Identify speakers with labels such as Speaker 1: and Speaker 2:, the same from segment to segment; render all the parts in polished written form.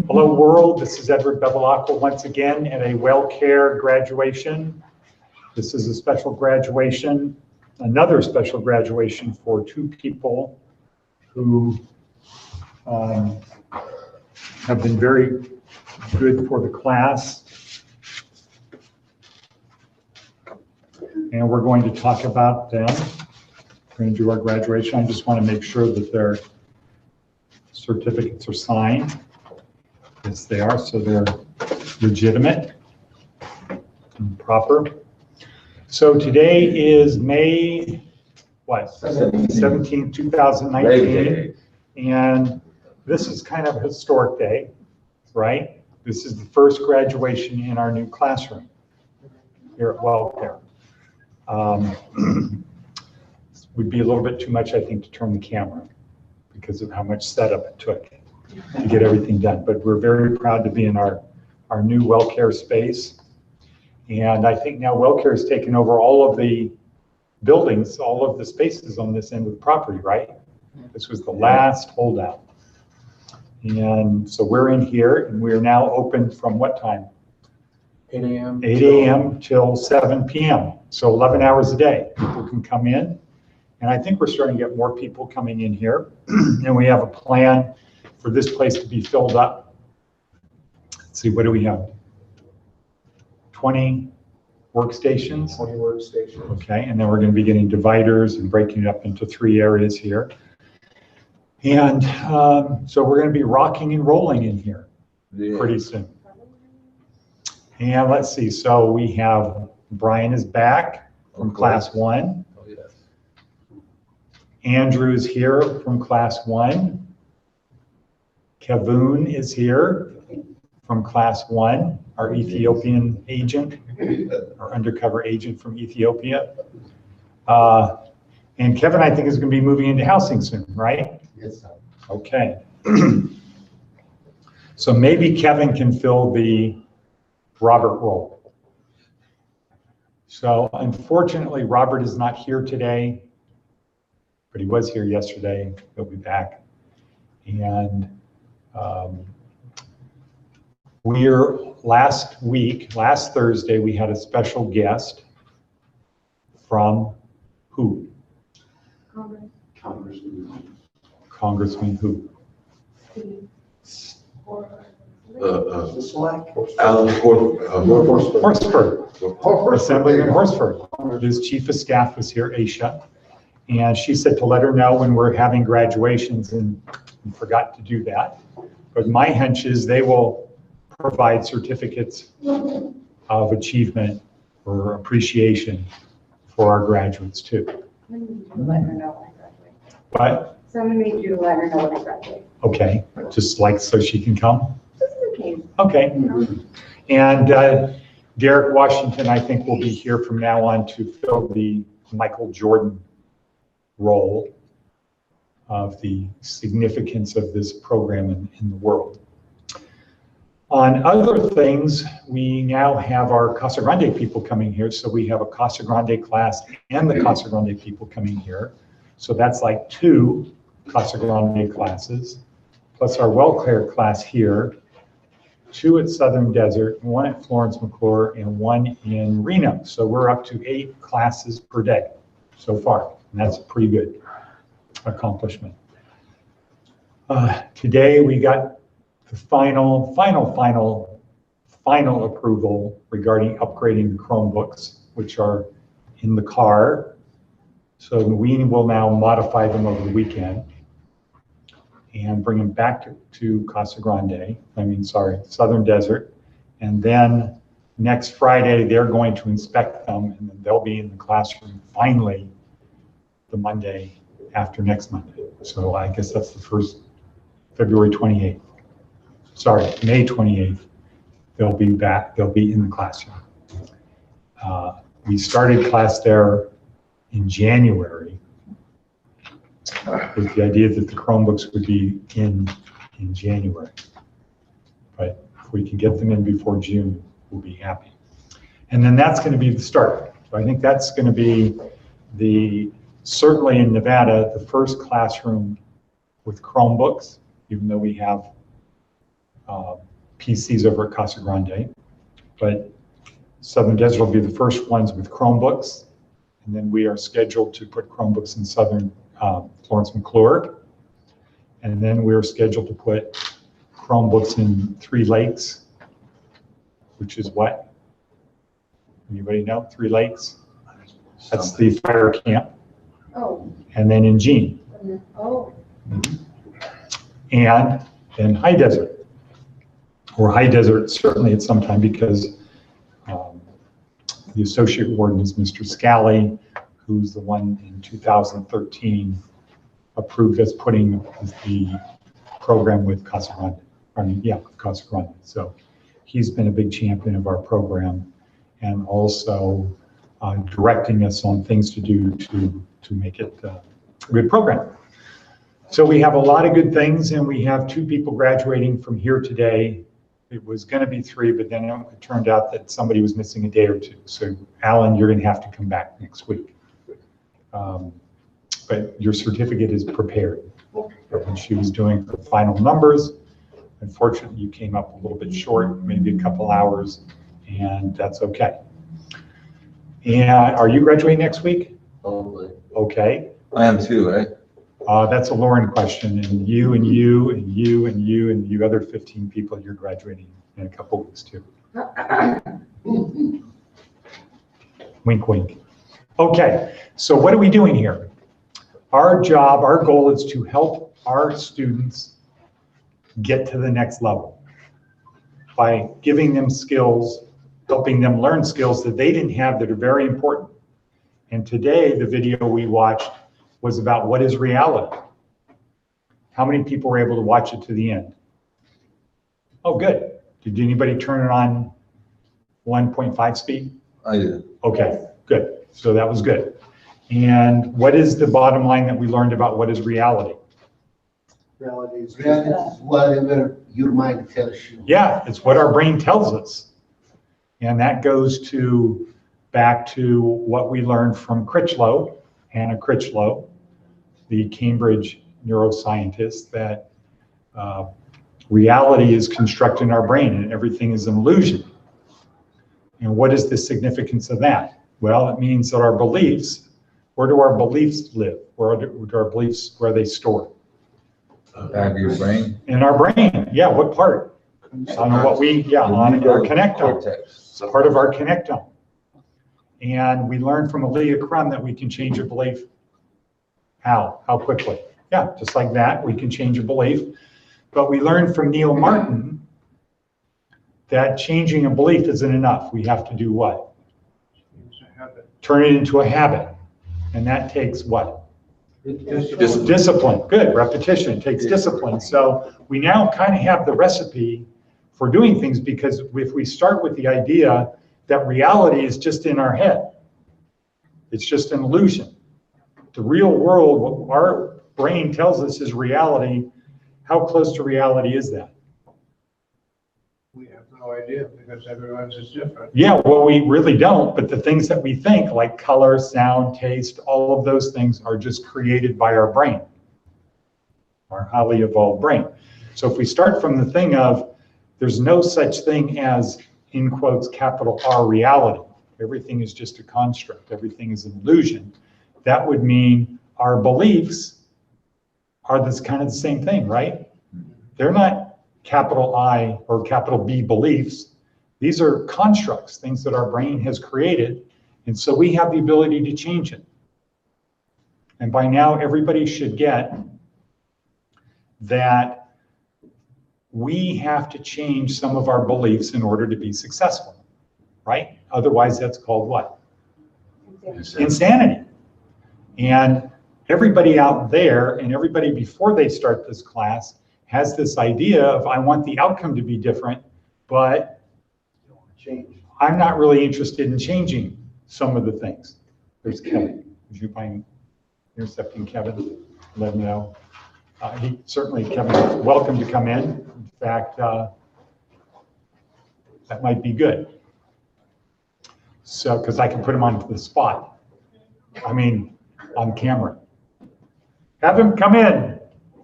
Speaker 1: Hello world, this is Edward Bevilacqua once again at a WellCare graduation. This is a special graduation, another special graduation for two people who have been very good for the class. And we're going to talk about them. We're going to do our graduation. I just want to make sure that their certificates are signed. Yes, they are, so they're legitimate and proper. So today is May, what? 17th, 2019. And this is kind of a historic day, right? This is the first graduation in our new classroom here at WellCare. Would be a little bit too much, I think, to turn the camera because of how much setup it took to get everything done. But we're very proud to be in our new WellCare space. And I think now WellCare has taken over all of the buildings, all of the spaces on this end of the property, right? This was the last holdout. And so we're in here and we're now open from what time?
Speaker 2: 8 a.m.
Speaker 1: 8 a.m. till 7 p.m. So 11 hours a day. People can come in. And I think we're starting to get more people coming in here. And we have a plan for this place to be filled up. Let's see, what do we have? 20 workstations?
Speaker 2: 20 workstations.
Speaker 1: Okay, and then we're going to be getting dividers and breaking it up into 3 areas here. And so we're going to be rocking and rolling in here pretty soon. And let's see, so we have Brian is back from class 1.
Speaker 2: Oh, yes.
Speaker 1: Andrew is here from class 1. Kavun is here from class 1, our Ethiopian agent, our undercover agent from Ethiopia. And Kevin, I think, is going to be moving into housing soon, right?
Speaker 2: Yes, sir.
Speaker 1: Okay. So maybe Kevin can fill the Robert role. So unfortunately, Robert is not here today, but he was here yesterday. He'll be back. And last Thursday, we had a special guest from who? Congressman who? Horsford. Assemblyman Horsford. His chief of staff was here, Aisha. And she said to let her know when we're having graduations and forgot to do that. But my hunch is they will provide certificates of achievement or appreciation for our graduates too.
Speaker 3: Let her know when I graduate.
Speaker 1: But,
Speaker 3: So I'm gonna need you to let her know when I graduate.
Speaker 1: okay, just like so she can come?
Speaker 3: Just in case.
Speaker 1: Okay. And Derek Washington, I think, will be here from now on to fill the Michael Jordan role of the significance of this program in the world. On other things, we now have our Casa Grande people coming here. So we have a Casa Grande class and the Casa Grande people coming here. So that's like 2 Casa Grande classes, plus our WellCare class here, 2 at Southern Desert, 1 at Florence McClure, and 1 in Reno. So we're up to 8 classes per day so far, and that's a pretty good accomplishment. Today we got the final approval regarding upgrading the Chromebooks, which are in the car. So we will now modify them over the weekend and bring them back to Southern Desert. And then next Friday, they're going to inspect them and then they'll be in the classroom finally the Monday after next Monday. So I guess that's the first February 28th. Sorry, May 28th. They'll be back, they'll be in the classroom. We started class there in January with the idea that the Chromebooks would be in January. But if we can get them in before June, we'll be happy. And then that's going to be the start. So I think that's going to be certainly in Nevada, the first classroom with Chromebooks, even though we have PCs over at Casa Grande. But Southern Desert will be the first ones with Chromebooks. And then we are scheduled to put Chromebooks in Southern Florence McClure. And then we're scheduled to put Chromebooks in Three Lakes, which is what? Anybody know? Three Lakes? That's the fire camp.
Speaker 3: Oh,
Speaker 1: And then in Jean.
Speaker 3: oh,
Speaker 1: And then High Desert. Or High Desert certainly at some time, because the associate warden is Mr. Scally, who's the one in 2013 approved us putting the program with Casa Grande. I mean, yeah, Casa Grande. So he's been a big champion of our program and also directing us on things to do to make it a good program. So we have a lot of good things, and we have 2 people graduating from here today. It was going to be 3, but then it turned out that somebody was missing a day or 2. So Alan, you're going to have to come back next week. But your certificate is prepared. And she was doing her final numbers. Unfortunately, you came up a little bit short, maybe a couple hours, and that's okay. And are you graduating next week?
Speaker 4: Probably.
Speaker 1: Okay.
Speaker 4: I am too, right?
Speaker 1: That's a Lauren question, and you and you and you and you and you other 15 people, you're graduating in a couple weeks too. Wink, wink. Okay, so what are we doing here? Our job, our goal is to help our students get to the next level by giving them skills, helping them learn skills that they didn't have that are very important. And today, the video we watched was about what is reality. How many people were able to watch it to the end? Oh, good. Did anybody turn it on 1.5 speed?
Speaker 4: I did.
Speaker 1: Okay, good. So that was good. And what is the bottom line that we learned about what is reality?
Speaker 2: Reality is
Speaker 5: Reality is whatever your mind tells you.
Speaker 1: Yeah, it's what our brain tells us. And that goes back to what we learned from Critchlow, Hannah Critchlow, the Cambridge neuroscientist, that reality is constructed in our brain and everything is an illusion. And what is the significance of that? Well, it means that our beliefs, where do our beliefs live? Where do our beliefs, where are they stored?
Speaker 4: Back of your brain.
Speaker 1: In our brain, yeah, what part? On what we, yeah, on our connectome.
Speaker 4: Cortex.
Speaker 1: It's part of our connectome. And we learned from Aaliyah Crum that we can change a belief. How? How quickly? Yeah, just like that, we can change a belief. But we learned from Neil Martin that changing a belief isn't enough. We have to do what?
Speaker 2: it's a habit.
Speaker 1: Turn it into a habit. And that takes what?
Speaker 4: Discipline.
Speaker 1: Discipline. Good. Repetition. It takes discipline. So we now kind of have the recipe for doing things, because if we start with the idea that reality is just in our head, it's just an illusion. The real world, what our brain tells us is reality. How close to reality is that?
Speaker 2: We have no idea because everyone's is different.
Speaker 1: Yeah, well, we really don't, but the things that we think, like color, sound, taste, all of those things are just created by our brain, our highly evolved brain. So if we start from the thing of there's no such thing as, in quotes, capital R, reality, everything is just a construct, everything is an illusion, that would mean our beliefs are this kind of the same thing, right? They're not capital I or capital B beliefs. These are constructs, things that our brain has created, and so we have the ability to change it. And by now, everybody should get that we have to change some of our beliefs in order to be successful, right? Otherwise, that's called what? Insanity. And everybody out there and everybody before they start this class has this idea of, I want the outcome to be different, but
Speaker 5: Change.
Speaker 1: I'm not really interested in changing some of the things. There's Kevin. Would you mind intercepting Kevin? Let him know. He certainly, Kevin, is welcome to come in. In fact, that might be good. So, because I can put him on the spot. I mean, on camera. Have him come in.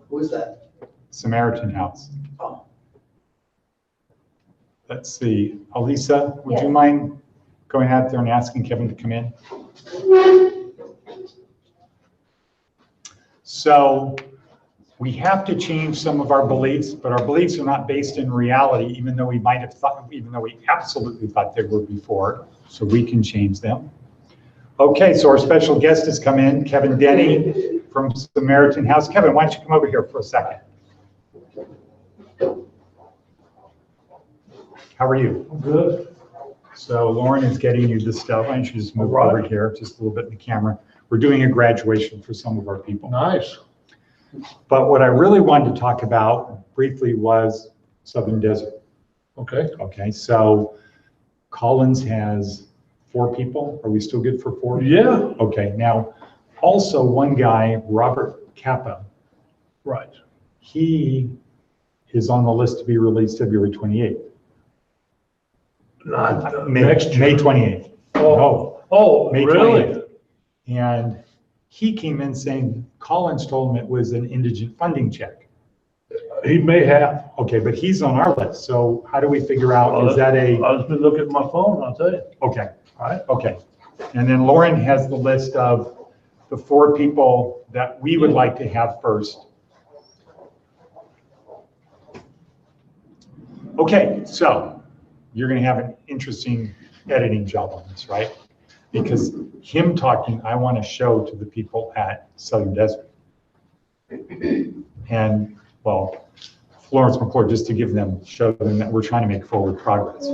Speaker 5: Who is that?
Speaker 1: Samaritan House.
Speaker 5: Oh.
Speaker 1: let's see, Alisa, would you
Speaker 3: Yes.
Speaker 1: mind going out there and asking Kevin to come in? So we have to change some of our beliefs, but our beliefs are not based in reality, even though we might have thought, even though we absolutely thought they were before, so we can change them. Okay, so our special guest has come in, Kevin Denny from Samaritan House. Kevin, why don't you come over here for a second? How are you?
Speaker 6: Good.
Speaker 1: So Lauren is getting you this stuff. Why don't you just move
Speaker 6: All right.
Speaker 1: over here, just a little bit in the camera. We're doing a graduation for some of our people.
Speaker 6: Nice.
Speaker 1: But what I really wanted to talk about briefly was Southern Desert.
Speaker 6: Okay.
Speaker 1: Okay, so Collins has 4 people. Are we still good for 4?
Speaker 6: Yeah.
Speaker 1: Okay, now, also one guy, Robert Kappa,
Speaker 6: Right.
Speaker 1: he is on the list to be released February 28th.
Speaker 6: Not
Speaker 1: May 28th. No,
Speaker 6: Oh,
Speaker 1: May
Speaker 6: really?
Speaker 1: 28th. And he came in saying Collins told him it was an indigent funding check.
Speaker 6: He may have.
Speaker 1: Okay, but he's on our list, so how do we figure out, is that a,
Speaker 6: I'll just been looking at my phone, I'll tell you.
Speaker 1: okay,
Speaker 6: All right.
Speaker 1: okay. And then Lauren has the list of the 4 people that we would like to have first. Okay, so you're gonna have an interesting editing job on this, right? Because him talking, I want to show to the people at Southern Desert. And, well, Florence McClure, just to give them, show them that we're trying to make forward progress.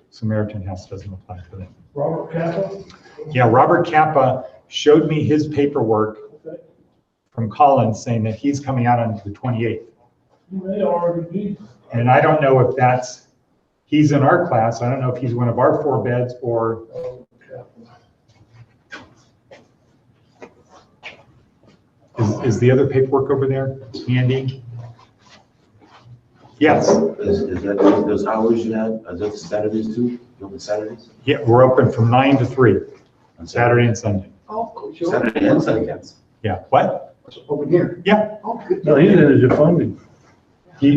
Speaker 1: Samaritan House doesn't apply for them.
Speaker 6: Robert Kappa?
Speaker 1: Yeah, Robert Kappa showed me his paperwork from Collins saying that he's coming out on the 28th.
Speaker 6: He may already be.
Speaker 1: And I don't know if that's, he's in our class. I don't know if he's one of our 4 beds or, is the other paperwork over there handy? Yes,
Speaker 7: Is that, those hours you have, are those Saturdays too? You open Saturdays?
Speaker 1: yeah, we're open from 9 to 3, on Saturday and Sunday.
Speaker 7: Saturday and Sunday.
Speaker 1: Yeah, what?
Speaker 5: Over here.
Speaker 1: Yeah,
Speaker 5: Oh, good.
Speaker 6: No, he's indigent funding.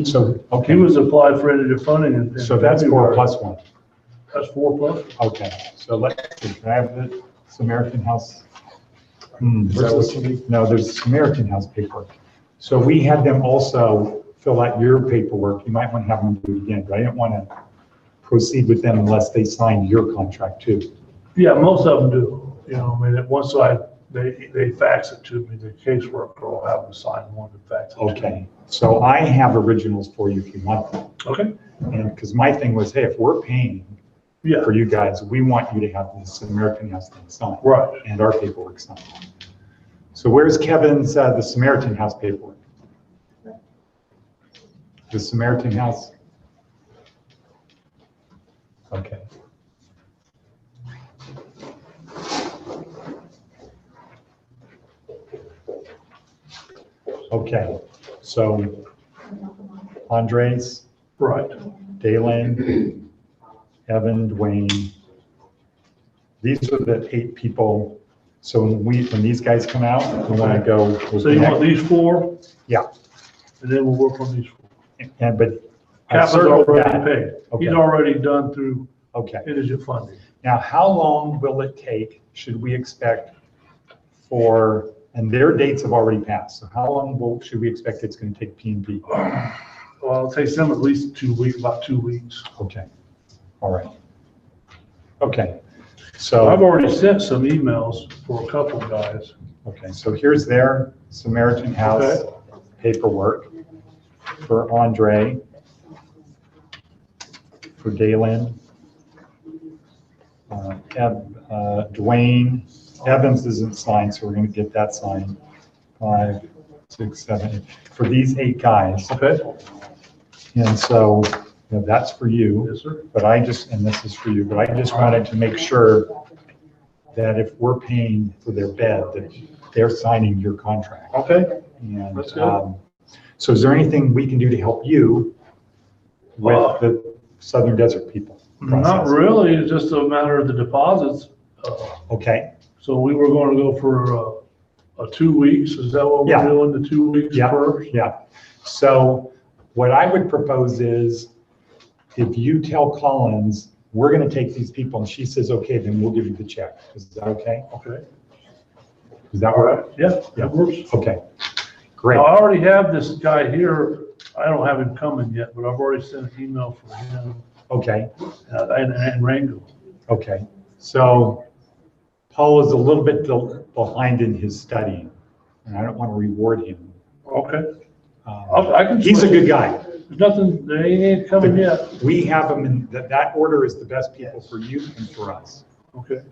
Speaker 1: so,
Speaker 6: He
Speaker 1: okay,
Speaker 6: was applied for indigent funding in
Speaker 1: so that's 4
Speaker 6: February.
Speaker 1: plus 1.
Speaker 6: That's 4 plus.
Speaker 1: Okay, so let's see, can I have the Samaritan House? Where's the- No, there's Samaritan House paperwork. So we had them also fill out your paperwork. You might want to have them do it again, but I didn't want to proceed with them unless they signed your contract too.
Speaker 6: Yeah, most of them do. You know, I mean, once they fax it to me, the caseworker will have them sign one and fax it to me.
Speaker 1: Okay, so I have originals for you if you want them.
Speaker 6: Okay.
Speaker 1: And because my thing was, hey, if we're paying
Speaker 6: Yeah,
Speaker 1: for you guys, we want you to have this Samaritan House thing signed.
Speaker 6: right.
Speaker 1: And our paperwork signed. So where's Kevin's, the Samaritan House paperwork? The Samaritan House? Okay. Okay, so Andres,
Speaker 6: Right.
Speaker 1: Dalen, Evan, Dwayne. These are the 8 people. So when these guys come out, we want to go. we'll
Speaker 6: So you want
Speaker 1: connect.
Speaker 6: these 4?
Speaker 1: Yeah.
Speaker 6: And then we'll work on these 4.
Speaker 1: And, but. I
Speaker 6: Kappa's
Speaker 1: circled
Speaker 6: already
Speaker 1: that.
Speaker 6: paid.
Speaker 1: Okay.
Speaker 6: He's already done through
Speaker 1: Okay.
Speaker 6: indigent funding.
Speaker 1: Now, how long will it take, should we expect for, and their dates have already passed, so how long should we expect it's going to take P&P?
Speaker 6: Well, it takes them at least 2 weeks, about 2 weeks.
Speaker 1: Okay, all right. Okay,
Speaker 6: I've
Speaker 1: so,
Speaker 6: already sent some emails for a couple guys.
Speaker 1: okay, so here's their Samaritan House paperwork for Andre, for Dalen, Dwayne. Evans isn't signed, so we're going to get that signed. 5, 6, 7, for these 8 guys.
Speaker 6: Okay.
Speaker 1: And so, you know, that's for you,
Speaker 6: Yes, sir.
Speaker 1: but I just, and this is for you, but I just wanted to make sure that if we're paying for their bed, that they're signing your contract.
Speaker 6: Okay.
Speaker 1: And,
Speaker 6: That's good.
Speaker 1: so is there anything we can do to help you with the Southern Desert people?
Speaker 6: Not
Speaker 1: process?
Speaker 6: really, it's just a matter of the deposits.
Speaker 1: Okay,
Speaker 6: So we were going to go for a 2 weeks. Is that what
Speaker 1: Yeah.
Speaker 6: we're doing, the 2 weeks
Speaker 1: Yeah.
Speaker 6: first?
Speaker 1: yeah. So what I would propose is if you tell Collins, we're gonna take these people, and she says, okay, then we'll give you the check. Is that okay?
Speaker 6: Okay.
Speaker 1: Is that
Speaker 6: All
Speaker 1: all right?
Speaker 6: right, yeah, that works.
Speaker 1: Okay, great.
Speaker 6: Now, I already have this guy here, I don't have him coming yet, but I've already sent an email for him,
Speaker 1: Okay,
Speaker 6: and Rango.
Speaker 1: okay. So Paul is a little bit behind in his studying, and I don't want to reward him.
Speaker 6: Okay,
Speaker 1: Um,
Speaker 6: I can.
Speaker 1: He's a good guy.
Speaker 6: There's nothing, they ain't coming yet.
Speaker 1: We have him in, that order is the best people for you and for us.
Speaker 6: Okay.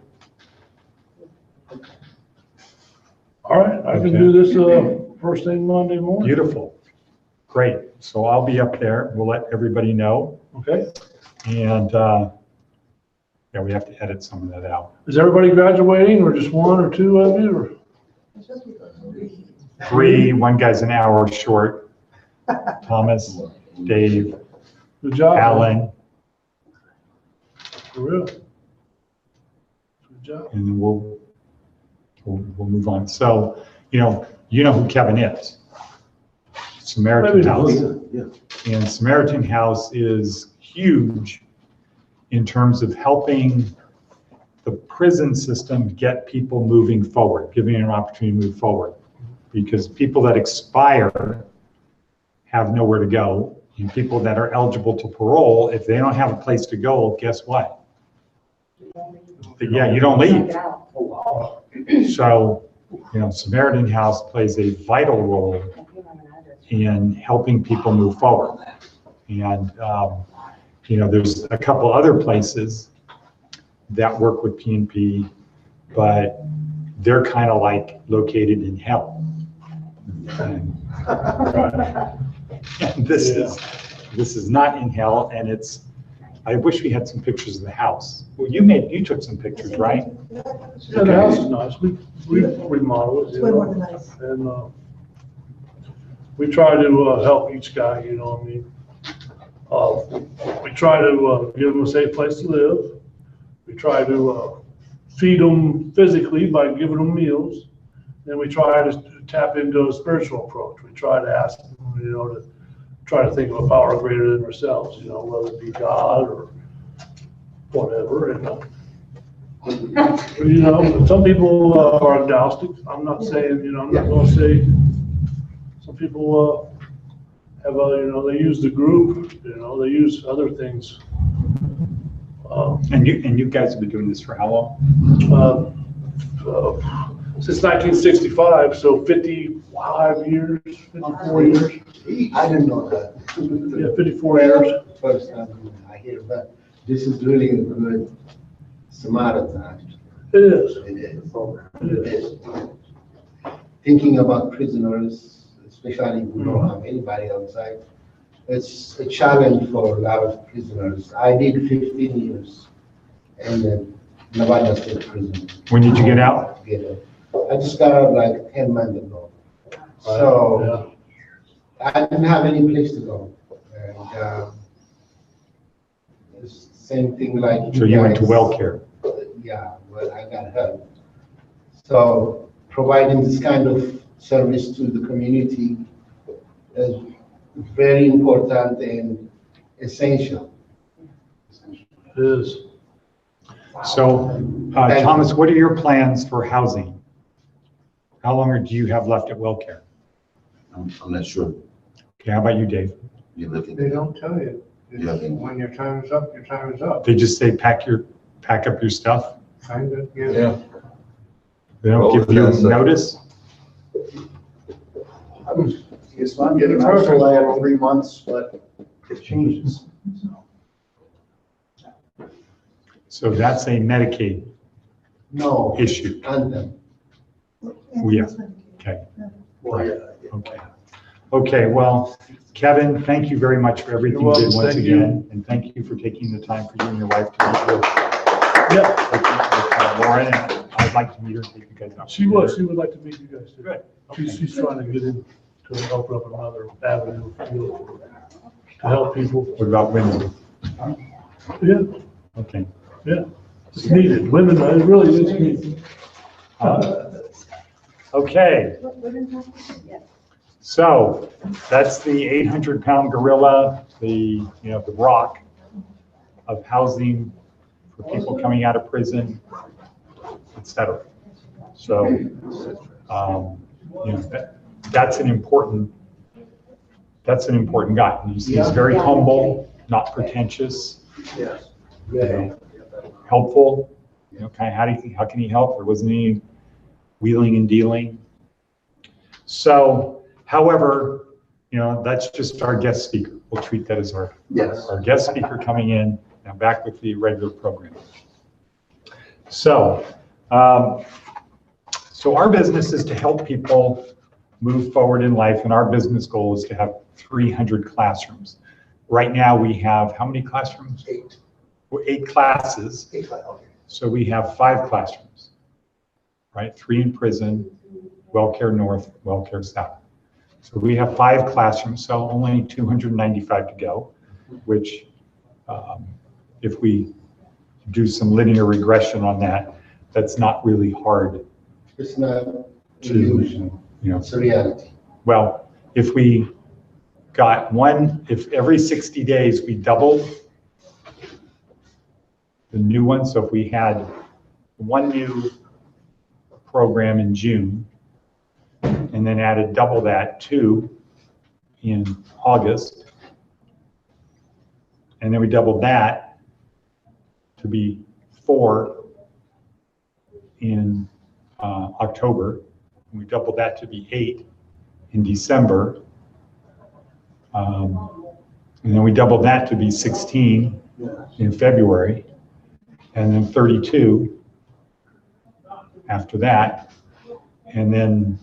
Speaker 6: All right, I can
Speaker 1: Okay.
Speaker 6: do this, first thing Monday morning.
Speaker 1: Beautiful. Great. So I'll be up there. We'll let everybody know.
Speaker 6: Okay.
Speaker 1: And, yeah, we have to edit some of that out.
Speaker 6: Is everybody graduating, or just one or two of you, or?
Speaker 1: 3, one guy's an hour short. Thomas, Dave,
Speaker 6: Good job. man.
Speaker 1: Alan,
Speaker 6: For real. Good job.
Speaker 1: and then we'll move on. So, you know who Kevin is. Samaritan
Speaker 6: Maybe.
Speaker 1: House.
Speaker 7: Yeah.
Speaker 1: And Samaritan House is huge in terms of helping the prison system get people moving forward, giving them an opportunity to move forward. Because people that expire have nowhere to go, and people that are eligible to parole, if they don't have a place to go, guess what? Yeah, you don't leave. So, Samaritan House plays a vital role in helping people move forward. And, there's a couple other places that work with PNP, but they're kind of like located in hell. And this is not in hell, and I wish we had some pictures of the house. Well, you took some pictures, right?
Speaker 6: Yeah, the house is nice. We remodeled it,
Speaker 8: It's way more than nice.
Speaker 6: and, we try to, help each guy, you know what I mean? We try to, give them a safe place to live. We try to, feed them physically by giving them meals. Then we try to tap into a spiritual approach. We try to ask them, to try to think of a power greater than ourselves, whether it be God or whatever. And, some people are agnostic. I'm not saying, I'm not gonna say, some people have they use the group, they use other things.
Speaker 1: And you guys have been doing this for how long?
Speaker 6: Since 1965, so 55 years, 54 years.
Speaker 5: I didn't know that.
Speaker 6: Yeah, 54 years.
Speaker 5: First time I hear that. This is really a good Samaritan.
Speaker 6: It is.
Speaker 5: It is.
Speaker 6: It is.
Speaker 5: Thinking about prisoners, especially if we don't have anybody outside, it's a challenge for a lot of prisoners. I did 15 years in the Nevada State Prison.
Speaker 1: When did you get out?
Speaker 5: I just got out like 10 months ago. So I didn't have any place to go. And it's same thing like
Speaker 1: So you went to
Speaker 5: guys.
Speaker 1: WellCare.
Speaker 5: Yeah, well, I got help. So providing this kind of service to the community is very important and essential.
Speaker 6: It is.
Speaker 1: So, Thomas, what are your plans for housing? How long do you have left at WellCare?
Speaker 7: I'm not sure.
Speaker 1: Okay, how about you, Dave?
Speaker 7: You're looking.
Speaker 2: They don't tell you. It's
Speaker 7: Yeah.
Speaker 2: when your time is up, your time is up.
Speaker 1: They just say pack up your stuff?
Speaker 2: Kind of, yeah.
Speaker 4: Yeah.
Speaker 1: They don't
Speaker 4: Well,
Speaker 1: give you
Speaker 4: that's,
Speaker 1: notice?
Speaker 9: Yes, I'm getting out for like 3 months, but it changes.
Speaker 1: So that's a Medicaid
Speaker 5: No,
Speaker 1: issue.
Speaker 5: anthem.
Speaker 1: Yeah. Okay. Right. Okay. Okay, well, Kevin, thank you very much for everything you
Speaker 6: You're
Speaker 1: did
Speaker 6: welcome.
Speaker 1: once
Speaker 6: Thank you.
Speaker 1: again. And thank you for taking the time for you and your wife to meet with
Speaker 6: Yeah,
Speaker 1: Lauren. And I'd like to meet her and take you guys out.
Speaker 6: she would like to meet you guys too.
Speaker 1: Good.
Speaker 6: She's trying to get in to open up another avenue to help people.
Speaker 1: What about women?
Speaker 6: Yeah,
Speaker 1: Okay.
Speaker 6: yeah. It's needed. Women, it really is needed.
Speaker 1: Okay, so that's the 800-pound gorilla, the rock. of housing for people coming out of prison, etc. So, that's an important guy. He's very humble, not pretentious,
Speaker 2: Yes.
Speaker 1: helpful. Kind of how can he help? There wasn't any wheeling and dealing. So, however, that's just our guest speaker. We'll treat that as our guest speaker coming in. Now back with the regular program. So, our business is to help people move forward in life, and our business goal is to have 300 classrooms. Right now we have how many classrooms?
Speaker 5: 8.
Speaker 1: 8 classes.
Speaker 5: 8, okay.
Speaker 1: So we have 5 classrooms, right? 3 in prison, WellCare North, WellCare South. So we have 5 classrooms, so only 295 to go, which if we do some linear regression on that, that's not really hard
Speaker 5: It's not
Speaker 1: to,
Speaker 5: illusion, it's a reality.
Speaker 1: well, if we got if every 60 days we doubled the new one, so if we had 1 new program in June, and then added double that, 2 in August, and then we doubled that to be 4 in October, and we doubled that to be 8 in December, and then we doubled that to be 16 in February, and then 32 after that, and then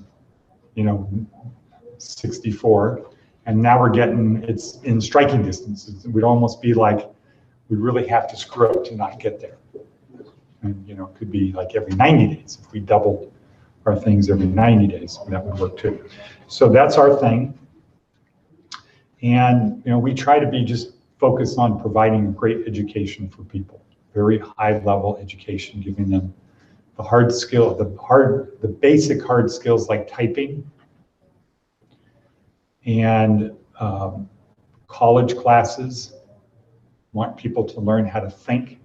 Speaker 1: 64, and now we're getting, it's in striking distance. We'd almost be like, we really have to screw up to not get there. And it could be like every 90 days. If we doubled our things every 90 days, that would work too. So that's our thing. And we try to be just focused on providing great education for people, very high level education, giving them the hard skill, the basic hard skills like typing, and college classes want people to learn how to think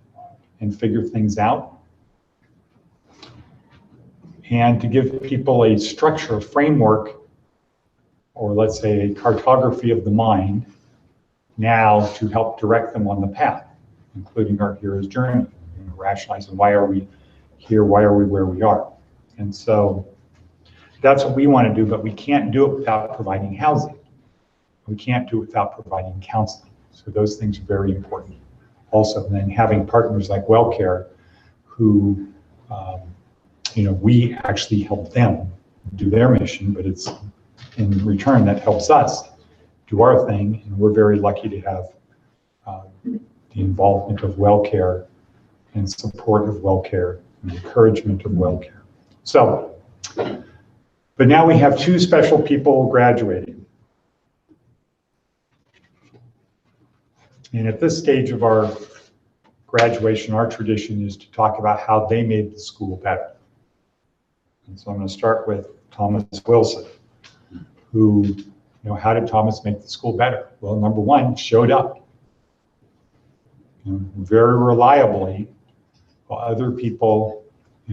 Speaker 1: and figure things out, and to give people a structure, a framework, or let's say a cartography of the mind now to help direct them on the path, including our hero's journey, rationalizing why are we here, why are we where we are. And so that's what we want to do, but we can't do it without providing housing. We can't do it without providing counseling. So those things are very important. Also, and then having partners like WellCare who, we actually help them do their mission, but it's in return that helps us do our thing. And we're very lucky to have the involvement of WellCare and support of WellCare and encouragement of WellCare. So, but now we have 2 special people graduating. And at this stage of our graduation, our tradition is to talk about how they made the school better. And so I'm going to start with Thomas Wilson, who, how did Thomas make the school better? Well, number 1, showed up very reliably, while other people,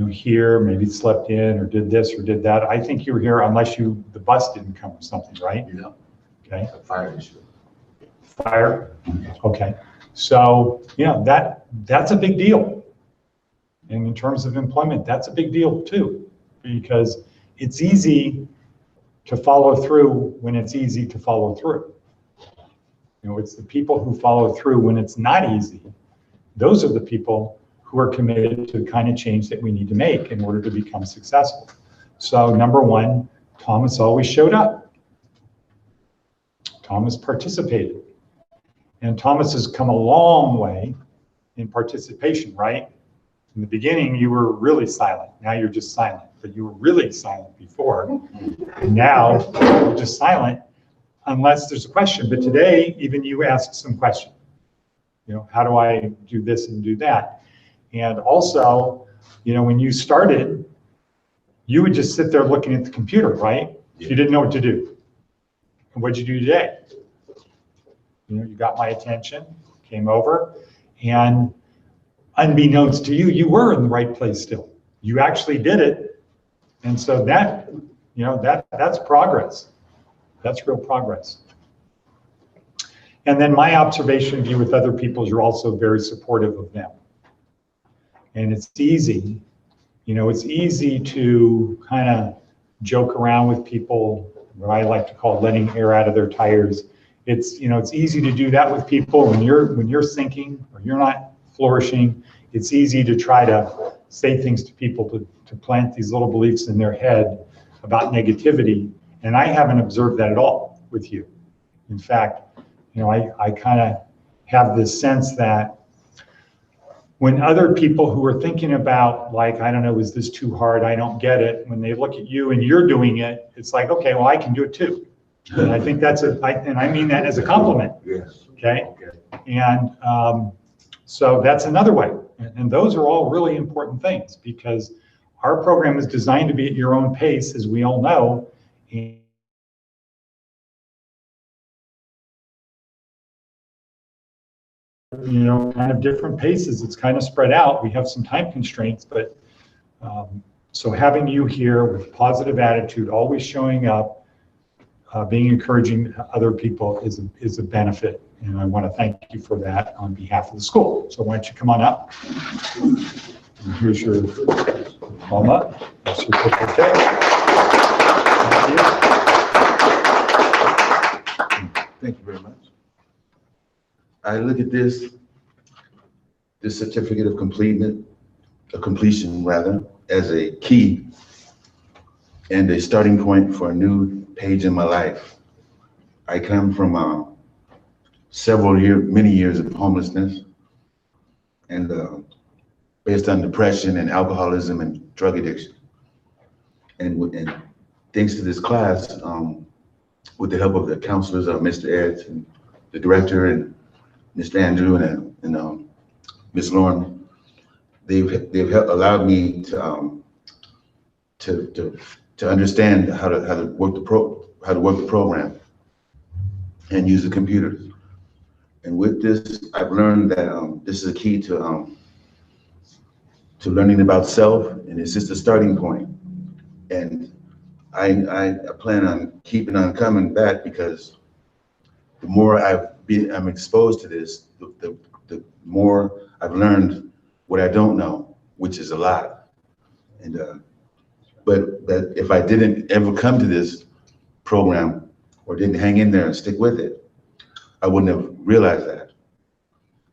Speaker 1: here maybe slept in or did this or did that. I think you were here unless the bus didn't come or something, right?
Speaker 7: Yeah.
Speaker 1: Okay.
Speaker 7: A fire issue.
Speaker 1: Fire. Okay. So, that's a big deal. And in terms of employment, that's a big deal too, because it's easy to follow through when it's easy to follow through. It's the people who follow through when it's not easy. Those are the people who are committed to the kind of change that we need to make in order to become successful. So number 1, Thomas always showed up. Thomas participated. And Thomas has come a long way in participation, right? In the beginning, you were really silent. Now you're just silent, but you were really silent before. And now you're just silent unless there's a question. But today, even you asked some question. How do I do this and do that? And also, when you started, you would just sit there looking at the computer, right? You didn't know what to do. And what'd you do today? You got my attention, came over, And unbeknownst to you, you were in the right place still. You actually did it. And so that, that's progress. That's real progress. And then my observation of you with other people is you're also very supportive of them. And it's easy, it's easy to kind of joke around with people, what I like to call letting air out of their tires. It's easy to do that with people when you're sinking or you're not flourishing. It's easy to try to say things to people to plant these little beliefs in their head about negativity. And I haven't observed that at all with you. In fact, I kind of have this sense that when other people who are thinking about, like, I don't know, is this too hard? I don't get it. When they look at you and you're doing it, it's like, okay, well, I can do it too. And I think and I mean that as a compliment.
Speaker 4: Yes.
Speaker 1: Okay. And so that's another way. And those are all really important things because our program is designed to be at your own pace, as we all know. Kind of different paces. It's kind of spread out. We have some time constraints, but so having you here with positive attitude, always showing up, being encouraging other people is a benefit. And I want to thank you for that on behalf of the school. So why don't you come on up? And here's your diploma. Here's your certificate.
Speaker 7: Thank you very much. I look at this certificate of completion rather, as a key and a starting point for a new page in my life. I come from many years of homelessness and based on depression and alcoholism and drug addiction. And thanks to this class, with the help of the counselors, Mr. Ed and the director and Mr. Andrew and Ms. Lauren, they've allowed me to understand how to work the program and use the computers. And with this, I've learned that this is a key to learning about self, and it's just a starting point. And I plan on keeping on coming back because the more I'm exposed to this, the more I've learned what I don't know, which is a lot. And but that if I didn't ever come to this program or didn't hang in there and stick with it, I wouldn't have realized that.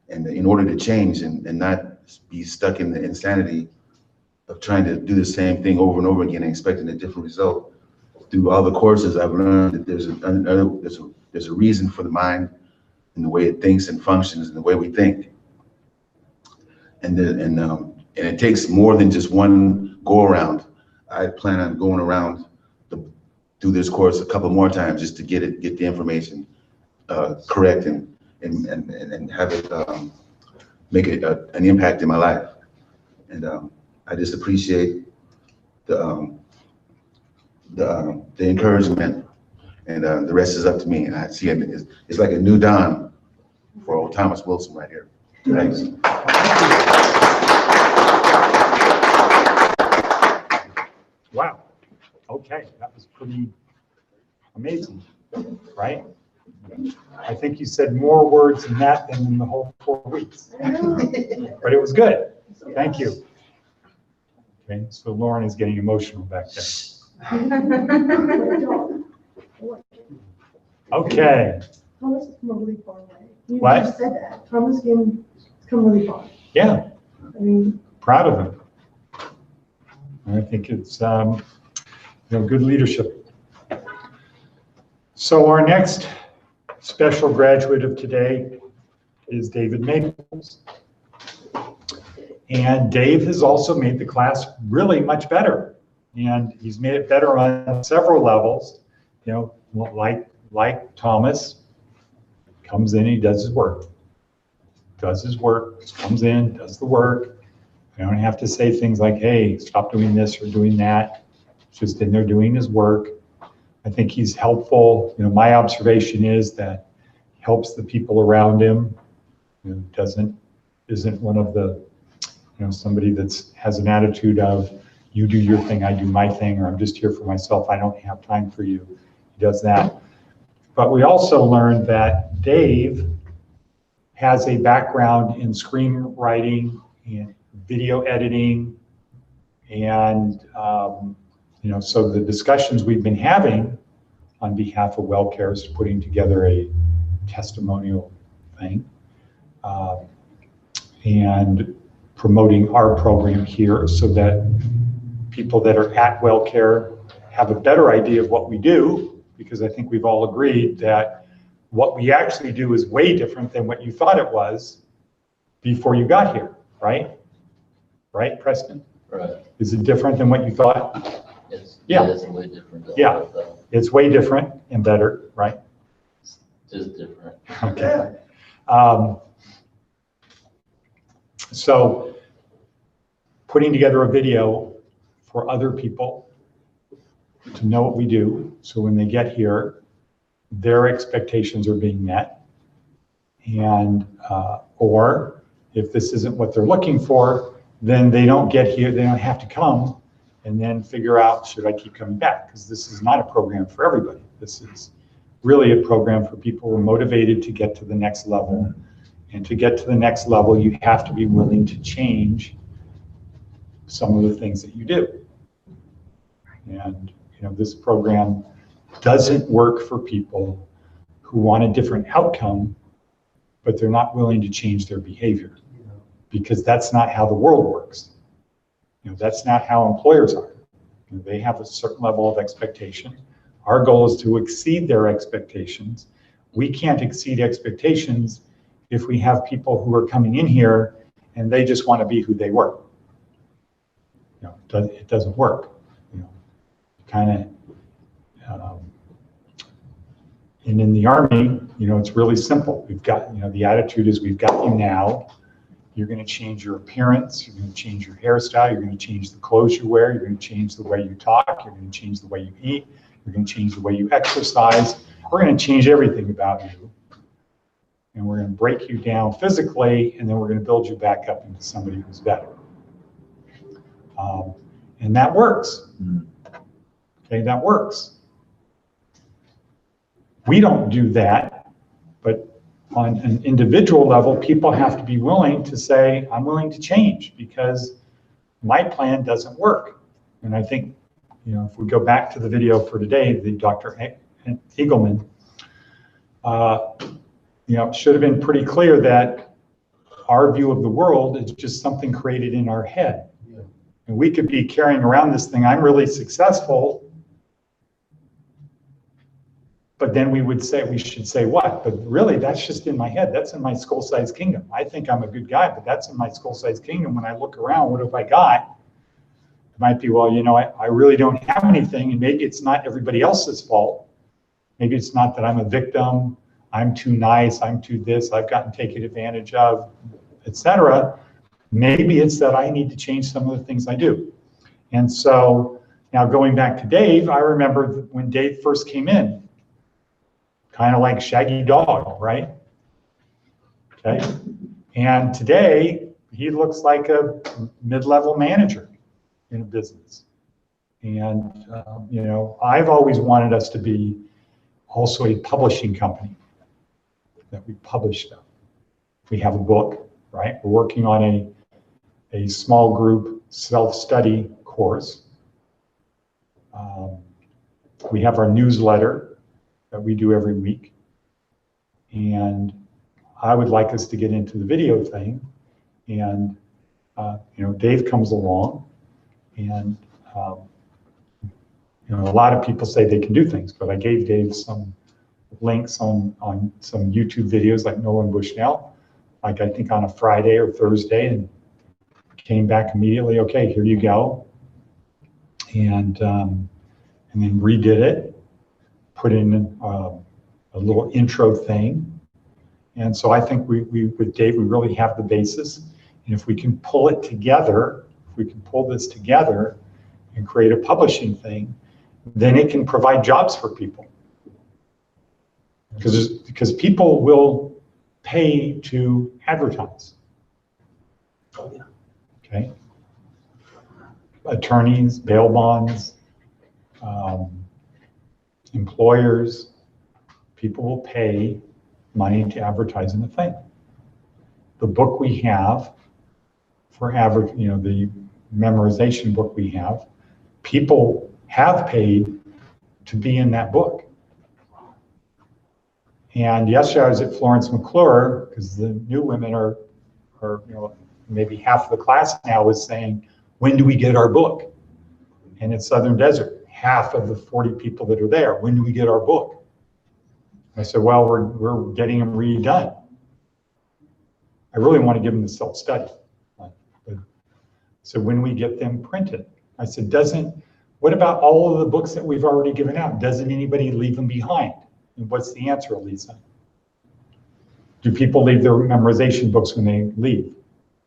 Speaker 7: And in order to change and not be stuck in the insanity of trying to do the same thing over and over again and expecting a different result, through all the courses I've learned that there's a reason for the mind and the way it thinks and functions and the way we think. And it takes more than just one go around. I plan on going around through this course a couple more times just to get the information correct and have it make an impact in my life. And I just appreciate the encouragement, and the rest is up to me. And I see it's like a new dawn for old Thomas Wilson right here. Thanks.
Speaker 1: Wow. Okay, that was pretty amazing, right? I think you said more words in that than in the whole 4 weeks. But it was good. Thank you. Okay, so Lauren is getting emotional back there. Okay.
Speaker 8: Thomas has come a really far way. You
Speaker 1: What?
Speaker 8: just said that. Thomas can come really far.
Speaker 1: Yeah,
Speaker 8: I mean,
Speaker 1: proud of him. I think it's good leadership. So our next special graduate of today is David Maples. And Dave has also made the class really much better. And he's made it better on several levels. Like Thomas, comes in, he does his work. Comes in, does the work. I don't have to say things like, hey, stop doing this or doing that. Just in there doing his work. I think he's helpful. My observation is that he helps the people around him. Isn't isn't one of the, somebody has an attitude of, you do your thing, I do my thing, or I'm just here for myself, I don't have time for you. He does that. But we also learned that Dave has a background in screenwriting and video editing. And, so the discussions we've been having on behalf of WellCare is putting together a testimonial thing and promoting our program here so that people that are at WellCare have a better idea of what we do, because I think we've all agreed that what we actually do is way different than what you thought it was before you got here, right? Right, Preston?
Speaker 10: Right.
Speaker 1: Is it different than what you thought?
Speaker 10: Yeah. It's way different.
Speaker 1: Yeah, it's way different and better, right?
Speaker 10: Just different.
Speaker 1: Okay. So putting together a video for other people to know what we do, so when they get here, their expectations are being met. And, or if this isn't what they're looking for, then they don't get here, they don't have to come and then figure out, should I keep coming back? Because this is not a program for everybody. This is really a program for people who are motivated to get to the next level. And to get to the next level, you have to be willing to change some of the things that you do. And this program doesn't work for people who want a different outcome, but they're not willing to change their behavior, because that's not how the world works. That's not how employers are. They have a certain level of expectation. Our goal is to exceed their expectations. We can't exceed expectations if we have people who are coming in here and they just want to be who they were. It doesn't work. And in the Army, it's really simple. We've got, the attitude is, we've got you now. You're going to change your appearance. You're going to change your hairstyle. You're going to change the clothes you wear. You're going to change the way you talk. You're going to change the way you eat. You're going to change the way you exercise. We're going to change everything about you. And we're going to break you down physically, and then we're going to build you back up into somebody who's better. And that works. Okay, that works. We don't do that, but on an individual level, people have to be willing to say, I'm willing to change because my plan doesn't work. And I think, if we go back to the video for today, the Dr. Eagleman, it should have been pretty clear that our view of the world is just something created in our head. Yeah. And we could be carrying around this thing, I'm really successful, but then we should say what? But really, that's just in my head. That's in my skull-sized kingdom. I think I'm a good guy, but that's in my skull-sized kingdom. When I look around, what have I got? It might be, well, I really don't have anything, and maybe it's not everybody else's fault. Maybe it's not that I'm a victim, I'm too nice, I'm too this, I've gotten taken advantage of, etc. Maybe it's that I need to change some of the things I do. And so now going back to Dave, I remember when Dave first came in, kind of like Shaggy Dog, right? Okay. And today he looks like a mid-level manager in a business. And, I've always wanted us to be also a publishing company, that we publish stuff. We have a book, right? We're working on a small group self-study course. We have our newsletter that we do every week. And I would like us to get into the video thing. And, Dave comes along, and, a lot of people say they can do things, but I gave Dave some links on some YouTube videos like Nolan Bushnell, like I think on a Friday or Thursday, and came back immediately, okay, here you go. And then redid it, put in a little intro thing. And so I think we with Dave, we really have the basis. And if we can pull it together, if we can pull this together and create a publishing thing, then it can provide jobs for people. Because people will pay to advertise. Okay? Attorneys, bail bonds, employers, people will pay money to advertise in the thing. The book we have for average, the memorization book we have, people have paid to be in that book. And yesterday I was at Florence McClure, because the new women are maybe half of the class now is saying, when do we get our book? And it's Southern Desert, half of the 40 people that are there, when do we get our book? I said, well, we're getting them redone. I really want to give them the self-study. So when we get them printed, I said, what about all of the books that we've already given out? Doesn't anybody leave them behind? And what's the answer, Lisa? Do people leave their memorization books when they leave?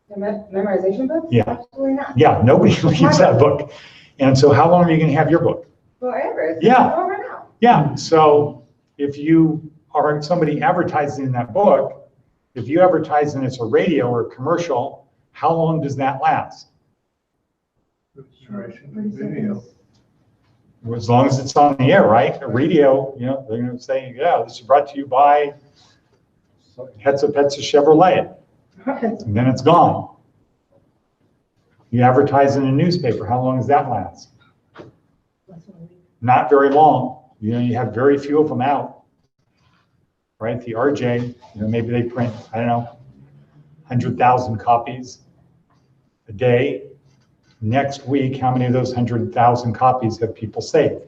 Speaker 3: The memorization books?
Speaker 1: Yeah.
Speaker 3: Absolutely not.
Speaker 1: Yeah, nobody leaves that book. And so how long are you going to have your book?
Speaker 3: Forever. It's
Speaker 1: Yeah.
Speaker 3: over now.
Speaker 1: Yeah, so if you are somebody advertising in that book, if you advertise and it's a radio or a commercial, how long does that last?
Speaker 2: Video.
Speaker 1: As long as it's on the air, right? A radio, they're going to say, yeah, this is brought to you by Hetza Petza Chevrolet. And then it's gone. You advertise in a newspaper, how long does that last? Not very long. You have very few of them out. Right? The RJ, maybe they print, I don't know, 100,000 copies a day. Next week, how many of those 100,000 copies have people saved?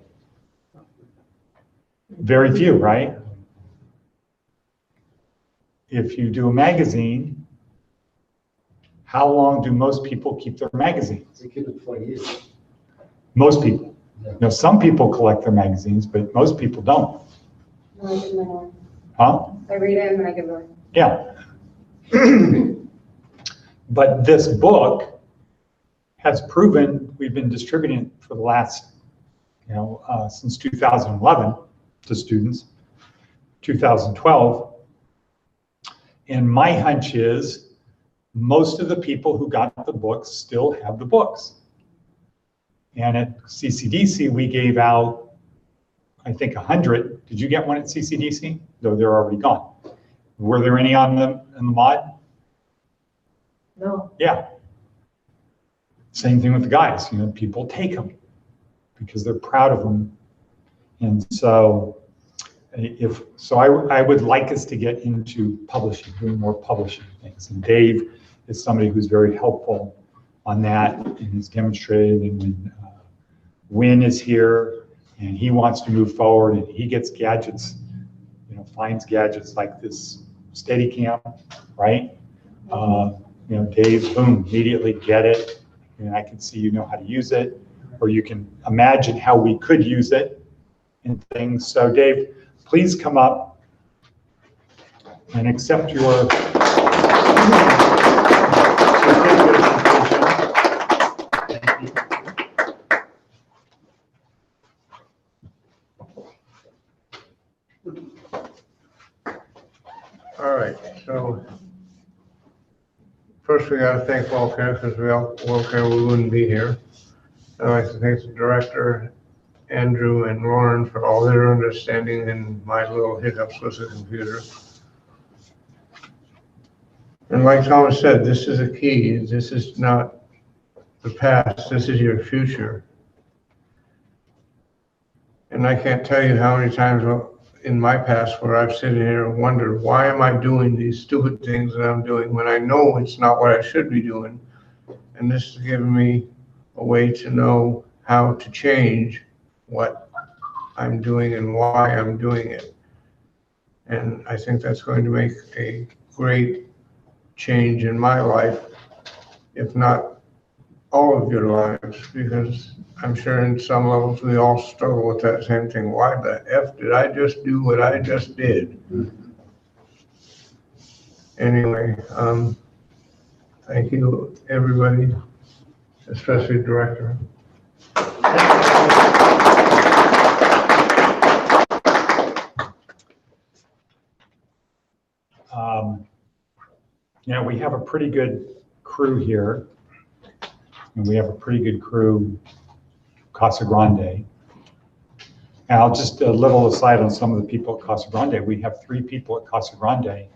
Speaker 1: Very few, right? If you do a magazine, how long do most people keep their magazines?
Speaker 5: They keep it for years.
Speaker 1: Most people. Some people collect their magazines, but most people don't.
Speaker 3: No, I give mine away.
Speaker 1: Huh?
Speaker 3: I read it and then I give it away.
Speaker 1: Yeah. But this book has proven, we've been distributing it for the last, since 2011 to students, 2012. And my hunch is most of the people who got the books still have the books. And at CCDC, we gave out, I think, 100. Did you get one at CCDC? Though they're already gone. Were there any in the mod?
Speaker 8: No.
Speaker 1: Yeah. Same thing with the guys. People take them because they're proud of them. And so I would like us to get into publishing, doing more publishing things. And Dave is somebody who's very helpful on that and has demonstrated. And when Win is here and he wants to move forward and he gets gadgets, finds gadgets like this Steadicam, right? Dave, boom, immediately get it. And I can see how to use it, or you can imagine how we could use it in things. So Dave, please come up and accept your
Speaker 2: All right, so first we gotta thank WellCare, because without WellCare we wouldn't be here. I'd like to thank the director, Andrew and Lauren, for all their understanding in my little hiccups with the computer. And like Thomas said, this is a key. This is not the past, this is your future. And I can't tell you how many times in my past where I've sitting here and wondered, why am I doing these stupid things that I'm doing when I know it's not what I should be doing? And this has given me a way to know how to change what I'm doing and why I'm doing it. And I think that's going to make a great change in my life, if not all of your lives, because I'm sure in some levels we all struggle with that same thing. Why the F did I just do what I just did? Anyway, thank you, everybody, especially Director.
Speaker 1: We have a pretty good crew here, and we have a pretty good crew, Casa Grande. And I'll just a little aside on some of the people at Casa Grande. We have 3 people at Casa Grande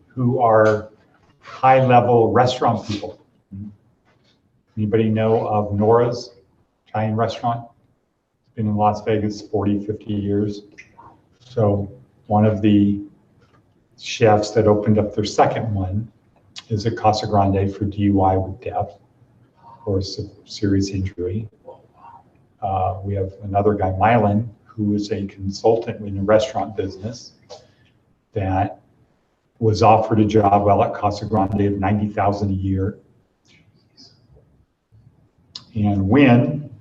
Speaker 1: who are high-level restaurant people. Anybody know of Nora's Italian restaurant? It's been in Las Vegas 40, 50 years. So one of the chefs that opened up their second one is at Casa Grande for DUI with death or serious injury. We have another guy, Mylan, who is a consultant in the restaurant business that was offered a job while at Casa Grande of $90,000 a year. And Wynn,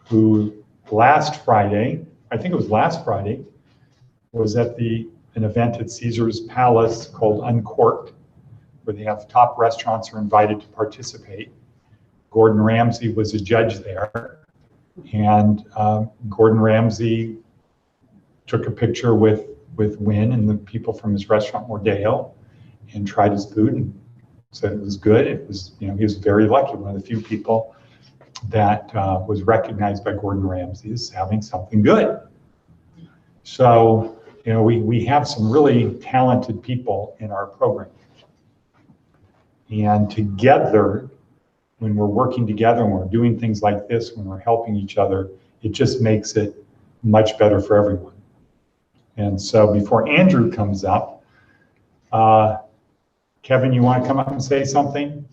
Speaker 1: who last Friday, I think it was last Friday, was at an event at Caesar's Palace called Uncorked, where they have top restaurants are invited to participate. Gordon Ramsay was a judge there, and Gordon Ramsay took a picture with Wynn and the people from his restaurant Mordeo and tried his food and said it was good. It was, he was very lucky, one of the few people that was recognized by Gordon Ramsay as having something good. So, we have some really talented people in our program. And together, when we're working together and we're doing things like this, when we're helping each other, it just makes it much better for everyone. And so before Andrew comes up, Kevin, you want to come up and say something?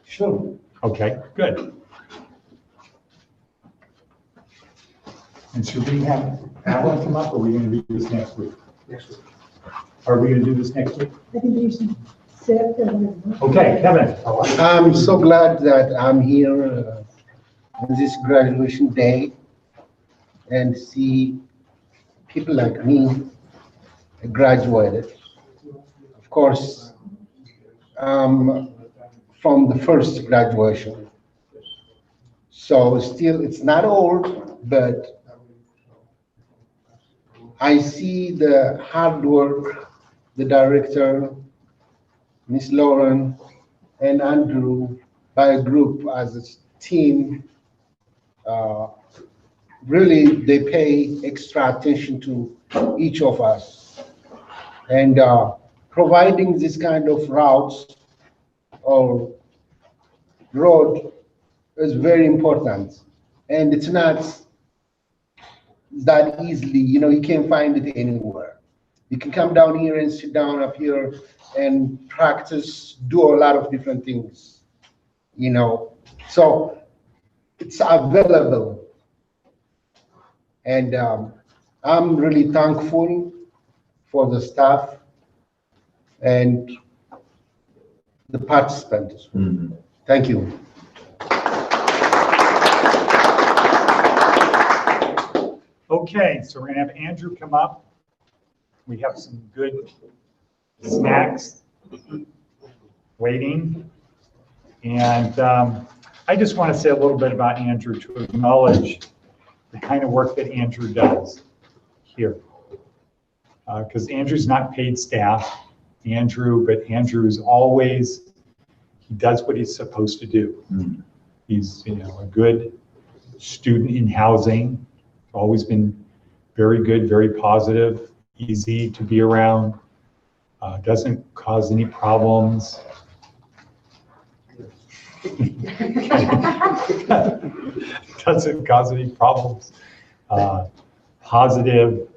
Speaker 9: Sure.
Speaker 1: Okay, good. And should we have Alan come up, or are we going to do this next week?
Speaker 9: Next week.
Speaker 1: Are we going to do this next week?
Speaker 8: I think you should sit and.
Speaker 1: Okay, Kevin.
Speaker 5: I'm so glad that I'm here on this graduation day and see people like me graduated. Of course, from the first graduation. So still, it's not old, but I see the hard work, the director, Miss Lauren, and Andrew, by a group as a team. Really, they pay extra attention to each of us. And providing this kind of routes or road is very important. And it's not that easily, you can't find it anywhere. You can come down here and sit down up here and practice, do a lot of different things, So it's available. And I'm really thankful for the staff and the participants. Mm-hmm. Thank you.
Speaker 1: Okay, so we're going to have Andrew come up. We have some good snacks waiting. And I just want to say a little bit about Andrew to acknowledge the kind of work that Andrew does here. Because Andrew's not paid staff, but Andrew is always, he does what he's supposed to do. Mm. He's, a good student in housing, always been very good, very positive, easy to be around, doesn't cause any problems. Doesn't cause any problems. Positive,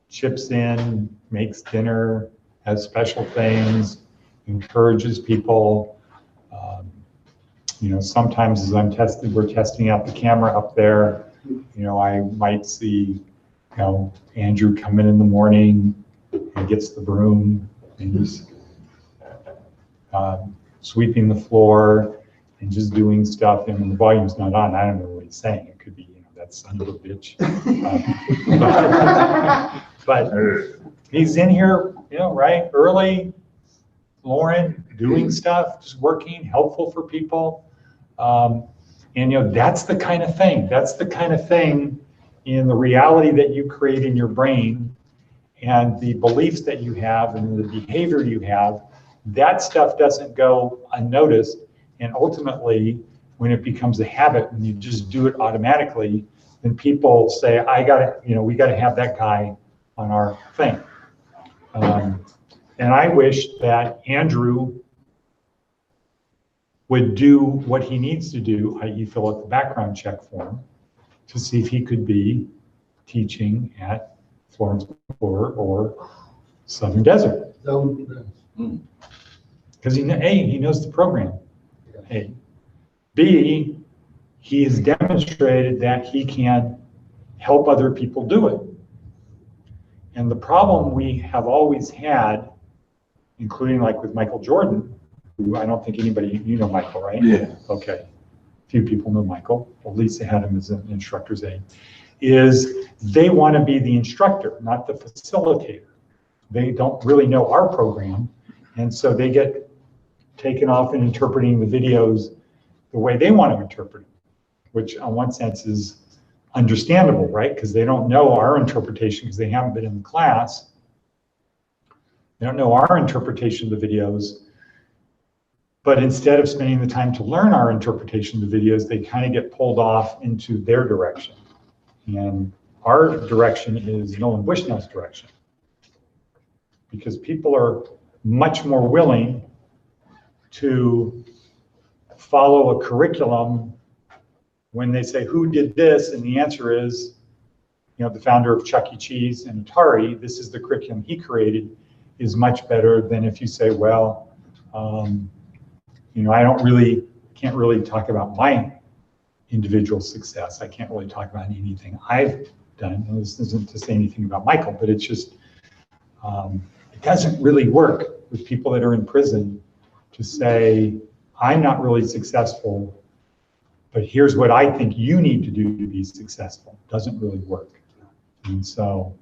Speaker 1: chips in, makes dinner, has special things, encourages people. Sometimes as we're testing out the camera up there, I might see, Andrew come in the morning and gets the broom and he's sweeping the floor and just doing stuff, and the volume's not on. I don't know what he's saying. It could be, that son of a bitch. But he's in here, right, early, Lauren, doing stuff, just working, helpful for people. And that's the kind of thing. That's the kind of thing in the reality that you create in your brain and the beliefs that you have and the behavior you have that stuff doesn't go unnoticed. And ultimately, when it becomes a habit, when you just do it automatically, then people say, I gotta, we gotta have that guy on our thing. And I wish that Andrew would do what he needs to do, i.e. fill out the background check form, to see if he could be teaching at Florence or Southern Desert.
Speaker 5: That would be nice.
Speaker 1: Because he knows the program. A. B, he has demonstrated that he can help other people do it. And the problem we have always had, including like with Michael Jordan, who I don't think anybody, you know Michael, right?
Speaker 4: Yeah.
Speaker 1: Okay. Few people know Michael, or at least they had him as an instructor's aide, is they want to be the instructor, not the facilitator. They don't really know our program, and so they get taken off in interpreting the videos the way they want to interpret them, which in one sense is understandable, right? Because they don't know our interpretation because they haven't been in the class. They don't know our interpretation of the videos, but instead of spending the time to learn our interpretation of the videos, they kind of get pulled off into their direction. And our direction is Nolan Bushnell's direction, because people are much more willing to follow a curriculum when they say, who did this? And the answer is, the founder of Chuck E. Cheese and Atari, this is the curriculum he created, is much better than if you say, well, I can't really talk about my individual success. I can't really talk about anything I've done. And this isn't to say anything about Michael, but it's just, it doesn't really work with people that are in prison to say, I'm not really successful, but here's what I think you need to do to be successful. Doesn't really work. And so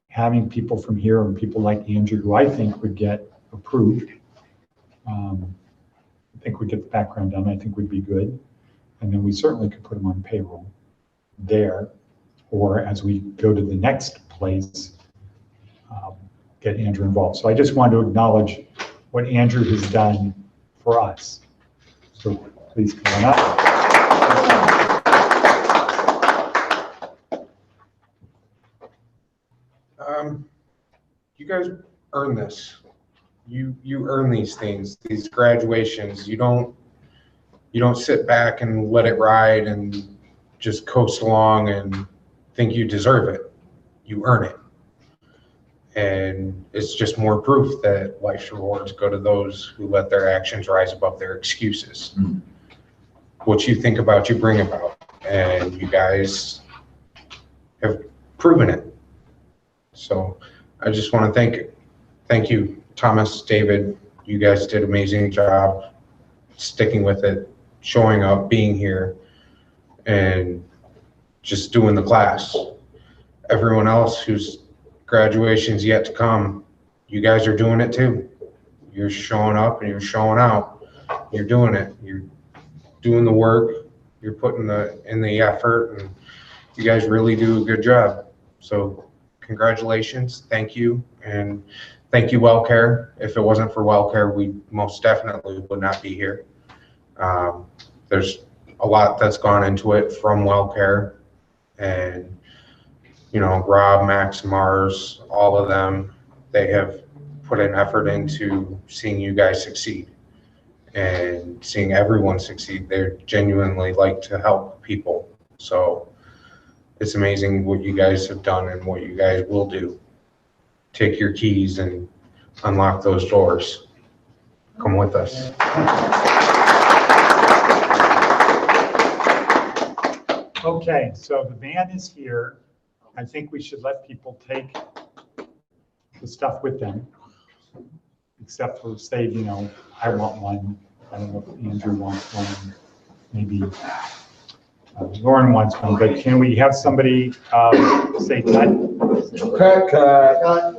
Speaker 1: having people from here and people like Andrew, who I think would get approved, I think we'd get the background done, I think would be good. And then we certainly could put them on payroll there, or as we go to the next place, get Andrew involved. So I just want to acknowledge what Andrew has done for us. So please come on up.
Speaker 11: You guys earn this. You earn these things, these graduations. You don't sit back and let it ride and just coast along and think you deserve it. You earn it. And it's just more proof that life's rewards go to those who let their actions rise above their excuses. Mm-hmm. What you think about, you bring about. And you guys have proven it. So I just want to thank you, Thomas, David. You guys did an amazing job sticking with it, showing up, being here, and just doing the class. Everyone else whose graduation's yet to come, you guys are doing it too. You're showing up and you're showing out. You're doing it. You're doing the work. You're putting in the effort, and you guys really do a good job. So congratulations. Thank you. And thank you, WellCare. If it wasn't for WellCare, we most definitely would not be here. There's a lot that's gone into it from WellCare, and Rob, Max, Mars, all of them, they have put an effort into seeing you guys succeed and seeing everyone succeed. They genuinely like to help people. So it's amazing what you guys have done and what you guys will do. Take your keys and unlock those doors. Come with us.
Speaker 1: Okay, so the van is here. I think we should let people take the stuff with them, except for say, I want one. I don't know if Andrew wants one. Maybe Lauren wants one, but can we have somebody say cut?
Speaker 4: Cut.